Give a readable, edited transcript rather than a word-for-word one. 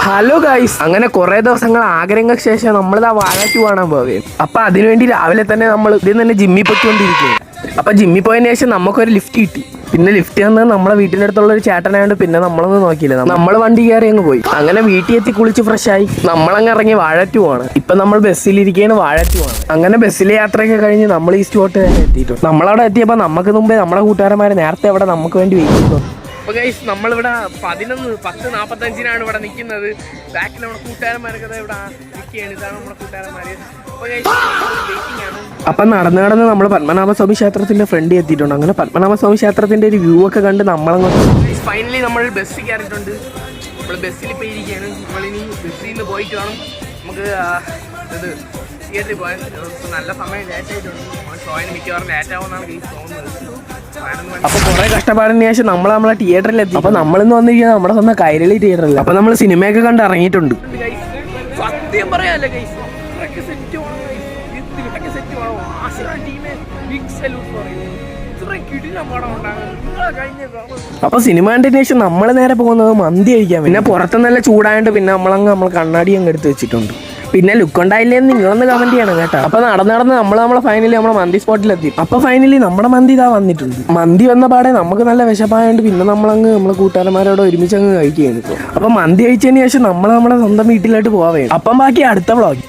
Hello guys, അങ്ങനെ കുറെ ദിവസങ്ങൾ ആഗ്രഹങ്ങൾക്ക് ശേഷം നമ്മളിതാ വാഴാറ്റു കാണാൻ പോവുകയാണ്. അപ്പൊ അതിനുവേണ്ടി രാവിലെ തന്നെ നമ്മൾ ഇതിൽ തന്നെ ജിമ്മിൽ പൊയ്ക്കൊണ്ടിരിക്കുകയാണ്. അപ്പൊ ജിമ്മിൽ പോയതിനു ശേഷം നമുക്കൊരു ലിഫ്റ്റ് കിട്ടി. പിന്നെ ലിഫ്റ്റ് തന്നത് നമ്മളെ വീട്ടിൻ്റെ അടുത്തുള്ള ഒരു ചേട്ടനായോണ്ട് പിന്നെ നമ്മളൊന്നും നോക്കിയില്ല, നമ്മൾ വണ്ടി കയറി അങ്ങ് പോയി. അങ്ങനെ വീട്ടിൽ എത്തി കുളിച്ച് ഫ്രഷായി നമ്മളങ്ങ് ഇറങ്ങി വാഴാറ്റു പോവാണ്. ഇപ്പൊ നമ്മൾ ബസ്സിലിരിക്കുകയാണ്, വാഴാറ്റു പോവാണ്. അങ്ങനെ ബസ്സിലെ യാത്രയൊക്കെ കഴിഞ്ഞ് നമ്മൾ ഈ സ്പോട്ട് തന്നെ എത്തിയിട്ടുണ്ട്. നമ്മളവിടെ എത്തിയപ്പോൾ നമുക്ക് മുമ്പേ നമ്മുടെ കൂട്ടുകാരന്മാർ നേരത്തെ അവിടെ നമുക്ക് വേണ്ടി വെയിറ്റ് ചെയ്തു. അപ്പോൾ ഗൈസ്, നമ്മളിവിടെ 10:45 ഇവിടെ നിൽക്കുന്നത്. ബാക്കിൽ നമ്മുടെ കൂട്ടുകാരന്മാരൊക്കെ ഇവിടെ നിൽക്കുകയാണ്. ഇതാണ് നമ്മുടെ കൂട്ടുകാരന്മാർ. അപ്പം നടന്ന് നമ്മൾ പത്മനാഭസ്വാമി ക്ഷേത്രത്തിന്റെ ഫ്രണ്ട് എത്തിയിട്ടുണ്ട്. അങ്ങനെ പത്മനാഭസ്വാമി ക്ഷേത്രത്തിന്റെ ഒരു വ്യൂ ഒക്കെ കണ്ട് നമ്മളങ്ങോട്ട് ഫൈനലി നമ്മൾ ബസ്സിൽ കയറിയിട്ടുണ്ട്. നമ്മൾ ബസ്സിൽ ഇപ്പോൾ ഇരിക്കുകയാണ്. നമ്മളിനി ബസ്സിൽ നിന്ന് പോയിട്ട് വേണം നമുക്ക് ഇത് തിയേറ്ററിൽ പോകാൻ. നല്ല സമയം ലേറ്റായിട്ടുണ്ട്. ഷോയിന് മിക്കവാറും ലേറ്റാവുമെന്നാണ് ഗൈസ് തോന്നുന്നത്. അപ്പൊ കുറെ കഷ്ടപ്പാടിന് ശേഷം നമ്മളെ തിയേറ്ററിലെത്തി. അപ്പൊ നമ്മളിന്ന് വന്നിരിക്കുന്നത് നമ്മുടെ സ്വന്തം കൈരളി തിയേറ്ററിൽ. അപ്പൊ നമ്മൾ സിനിമയൊക്കെ കണ്ട് ഇറങ്ങിയിട്ടുണ്ട്. സത്യം പറയാല്ലേ ഗൈസ്, അപ്പൊ സിനിമ കണ്ടതിന് ശേഷം നമ്മൾ നേരെ പോകുന്നത് മന്തി കഴിക്കാൻ. പിന്നെ പുറത്ത് നല്ല ചൂടായോണ്ട് പിന്നെ നമ്മൾ കണ്ണാടി അങ്ങ് എടുത്ത് വെച്ചിട്ടുണ്ട്. പിന്നെ ലുക്ക് ഉണ്ടായില്ലേന്ന് നിങ്ങളൊന്ന് കമന്റ് ചെയ്യണം കേട്ടോ. അപ്പൊ നടന്ന് നമ്മളെ ഫൈനലി നമ്മുടെ മന്തി സ്പോട്ടിലെത്തി. അപ്പൊ ഫൈനലി നമ്മുടെ മന്തി ഇതാ വന്നിട്ടുണ്ട്. മന്തി വന്ന പാടെ നമുക്ക് നല്ല വിശപ്പായോണ്ട് പിന്നെ നമ്മളെ കൂട്ടുകാരന്മാരോട് ഒരുമിച്ച് അങ്ങ് കഴിക്കുകയാണ്. അപ്പൊ മന്തി കഴിച്ചതിന് ശേഷം നമ്മളെ സ്വന്തം വീട്ടിലോട്ട് പോവാൻ. അപ്പം ബാക്കി അടുത്ത വ്ളോഗ്.